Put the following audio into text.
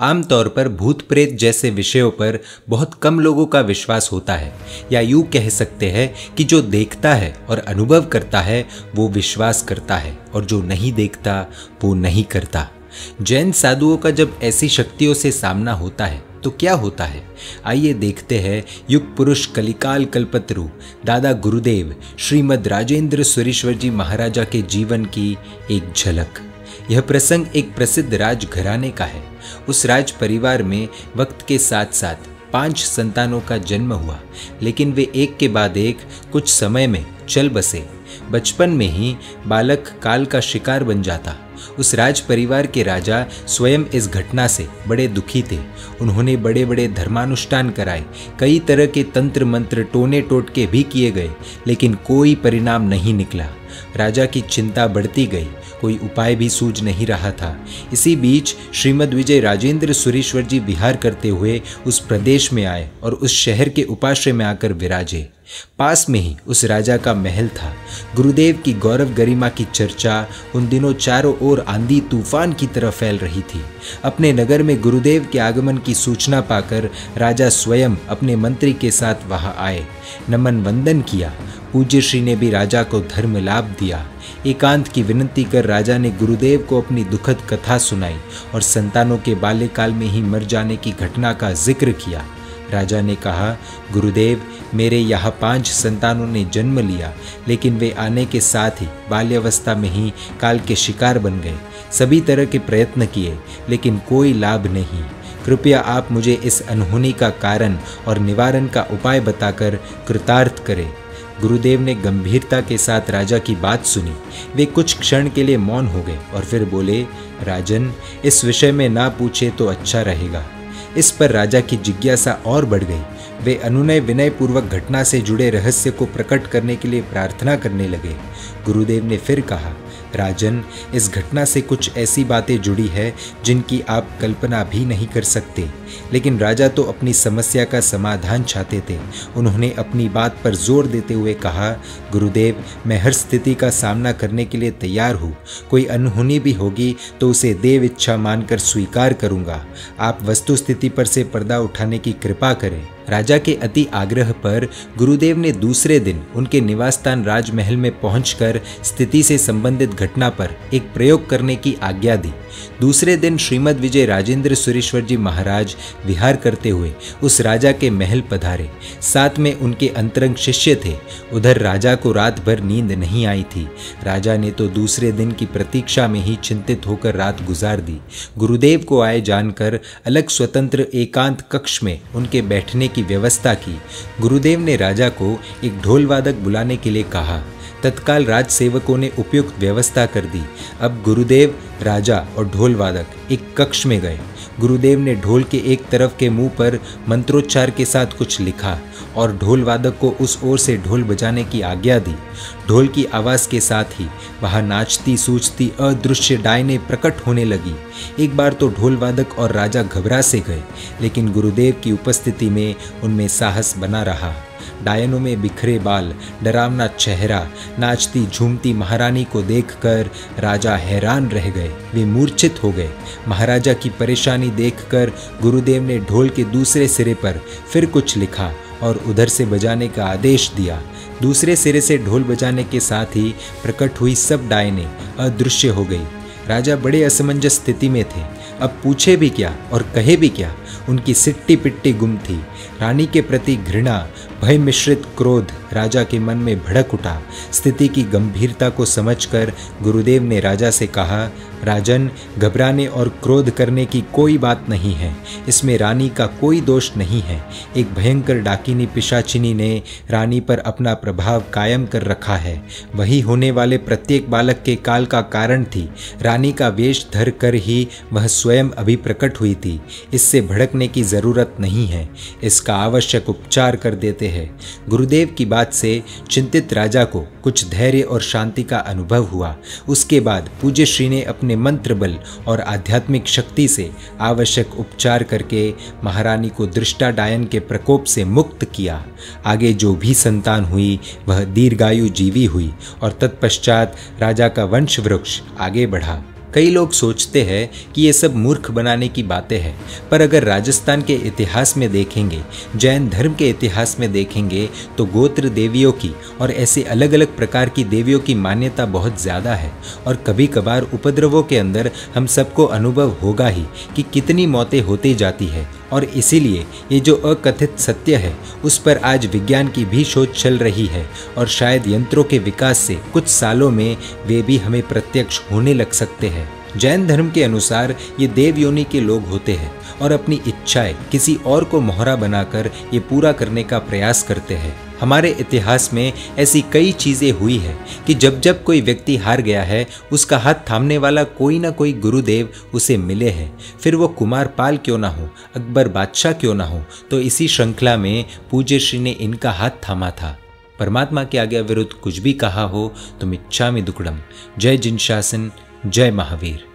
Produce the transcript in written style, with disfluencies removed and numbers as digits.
आमतौर पर भूत प्रेत जैसे विषयों पर बहुत कम लोगों का विश्वास होता है, या यूं कह सकते हैं कि जो देखता है और अनुभव करता है वो विश्वास करता है और जो नहीं देखता वो नहीं करता। जैन साधुओं का जब ऐसी शक्तियों से सामना होता है तो क्या होता है, आइए देखते हैं युग पुरुष कलिकाल कल्पतरु दादा गुरुदेव श्रीमद् राजेंद्र सुरीश्वर जी महाराजा के जीवन की एक झलक। यह प्रसंग एक प्रसिद्ध राजघराने का है। उस राज परिवार में वक्त के साथ साथ 5 संतानों का जन्म हुआ, लेकिन वे एक के बाद एक कुछ समय में चल बसे। बचपन में ही बालक काल का शिकार बन जाता। उस राज परिवार के राजा स्वयं इस घटना से बड़े दुखी थे। उन्होंने बड़े बड़े धर्मानुष्ठान कराए, कई तरह के तंत्र मंत्र टोने टोटके भी किए गए, लेकिन कोई परिणाम नहीं निकला। राजा की चिंता बढ़ती गई, कोई उपाय भी सूझ नहीं रहा था। इसी बीच श्रीमद् विजय राजेंद्र सुरीश्वर जी विहार करते हुए उस प्रदेश में आए और उस शहर के उपाश्रय में आकर विराजे। पास में ही उस राजा का महल था। गुरुदेव की गौरव गरिमा की चर्चा उन दिनों चारों ओर आंधी तूफान की तरह फैल रही थी। अपने नगर में गुरुदेव के आगमन की सूचना पाकर राजा स्वयं अपने मंत्री के साथ वहां आए, नमन वंदन किया। पूज्य श्री ने भी राजा को धर्म लाभ दिया। एकांत की विनती कर राजा ने गुरुदेव को अपनी दुखद कथा सुनाई और संतानों के बाल्यकाल में ही मर जाने की घटना का जिक्र किया। राजा ने कहा, गुरुदेव, मेरे यहाँ 5 संतानों ने जन्म लिया, लेकिन वे आने के साथ ही बाल्यावस्था में ही काल के शिकार बन गए। सभी तरह के प्रयत्न किए, लेकिन कोई लाभ नहीं। कृपया आप मुझे इस अनहोनी का कारण और निवारण का उपाय बताकर कृतार्थ करें। गुरुदेव ने गंभीरता के साथ राजा की बात सुनी। वे कुछ क्षण के लिए मौन हो गए और फिर बोले, राजन, इस विषय में ना पूछे तो अच्छा रहेगा। इस पर राजा की जिज्ञासा और बढ़ गई। वे अनुनय विनय पूर्वक घटना से जुड़े रहस्य को प्रकट करने के लिए प्रार्थना करने लगे। गुरुदेव ने फिर कहा, राजन, इस घटना से कुछ ऐसी बातें जुड़ी है जिनकी आप कल्पना भी नहीं कर सकते। लेकिन राजा तो अपनी समस्या का समाधान चाहते थे। उन्होंने अपनी बात पर जोर देते हुए कहा, गुरुदेव, मैं हर स्थिति का सामना करने के लिए तैयार हूँ। कोई अनहोनी भी होगी तो उसे देव इच्छा मानकर स्वीकार करूँगा। आप वस्तु स्थिति पर से पर्दा उठाने की कृपा करें। राजा के अति आग्रह पर गुरुदेव ने दूसरे दिन उनके निवास स्थान राजमहल में पहुंचकर स्थिति से संबंधित घटना पर एक प्रयोग करने की आज्ञा दी। दूसरे दिन श्रीमद् विजय राजेंद्र सुरीश्वर जी महाराज विहार करते हुए उस राजा के महल पधारे। साथ में उनके अंतरंग शिष्य थे। उधर राजा को रात भर नींद नहीं आई थी। राजा ने तो दूसरे दिन की प्रतीक्षा में ही चिंतित होकर रात गुजार दी। गुरुदेव को आए जानकर अलग स्वतंत्र एकांत कक्ष में उनके बैठने की व्यवस्था की। गुरुदेव ने राजा को एक ढोल वादक बुलाने के लिए कहा। तत्काल राज सेवकों ने उपयुक्त व्यवस्था कर दी। अब गुरुदेव, राजा और ढोल वादक एक कक्ष में गए। गुरुदेव ने ढोल के एक तरफ के मुंह पर मंत्रोच्चार के साथ कुछ लिखा और ढोल वादक को उस ओर से ढोल बजाने की आज्ञा दी। ढोल की आवाज़ के साथ ही वहाँ नाचती सूझती अदृश्य डायनें प्रकट होने लगी। एक बार तो ढोल वादक और राजा घबरा से गए, लेकिन गुरुदेव की उपस्थिति में उनमें साहस बना रहा। डायनों में बिखरे बाल, डरावना चेहरा, नाचती झूमती महारानी को देखकर राजा हैरान रह गए। वे मूर्छित हो गए। महाराजा की परेशानी देखकर गुरुदेव ने ढोल के दूसरे सिरे पर फिर कुछ लिखा और उधर से बजाने का आदेश दिया। दूसरे सिरे से ढोल बजाने के साथ ही प्रकट हुई सब डायनें अदृश्य हो गई। राजा बड़े असमंजस स्थिति में थे। अब पूछे भी क्या और कहे भी क्या। उनकी सिट्टी पिट्टी गुम थी। रानी के प्रति घृणा, भय मिश्रित क्रोध राजा के मन में भड़क उठा। स्थिति की गंभीरता को समझकर गुरुदेव ने राजा से कहा, राजन, घबराने और क्रोध करने की कोई बात नहीं है। इसमें रानी का कोई दोष नहीं है। एक भयंकर डाकिनी पिशाचिनी ने रानी पर अपना प्रभाव कायम कर रखा है। वही होने वाले प्रत्येक बालक के काल का कारण थी। रानी का वेश धर कर ही वह स्वयं अभी प्रकट हुई थी। इससे भड़कने की जरूरत नहीं है। इसका आवश्यक उपचार कर देते हैं। गुरुदेव की बात से चिंतित राजा को कुछ धैर्य और शांति का अनुभव हुआ। उसके बाद पूज्य श्री ने अपने मंत्र बल और आध्यात्मिक शक्ति से आवश्यक उपचार करके महारानी को दृष्टा डायन के प्रकोप से मुक्त किया। आगे जो भी संतान हुई वह दीर्घायु जीवी हुई और तत्पश्चात राजा का वंश वृक्ष आगे बढ़ा। कई लोग सोचते हैं कि ये सब मूर्ख बनाने की बातें हैं, पर अगर राजस्थान के इतिहास में देखेंगे, जैन धर्म के इतिहास में देखेंगे तो गोत्र देवियों की और ऐसे अलग अलग प्रकार की देवियों की मान्यता बहुत ज़्यादा है। और कभी कभार उपद्रवों के अंदर हम सबको अनुभव होगा ही कि कितनी मौतें होती जाती है। और इसीलिए ये जो अकथित सत्य है उस पर आज विज्ञान की भी शोध चल रही है और शायद यंत्रों के विकास से कुछ सालों में वे भी हमें प्रत्यक्ष होने लग सकते हैं। जैन धर्म के अनुसार ये देव योनि के लोग होते हैं और अपनी इच्छाएं किसी और को मोहरा बनाकर ये पूरा करने का प्रयास करते हैं। हमारे इतिहास में ऐसी कई चीज़ें हुई है कि जब जब कोई व्यक्ति हार गया है, उसका हाथ थामने वाला कोई ना कोई गुरुदेव उसे मिले हैं। फिर वो कुमार पाल क्यों ना हो, अकबर बादशाह क्यों ना हो, तो इसी श्रृंखला में पूज्य श्री ने इनका हाथ थामा था। परमात्मा के आज्ञा विरुद्ध कुछ भी कहा हो तो मिच्छामि दुक्कडम। जय जिन शासन, जय महावीर।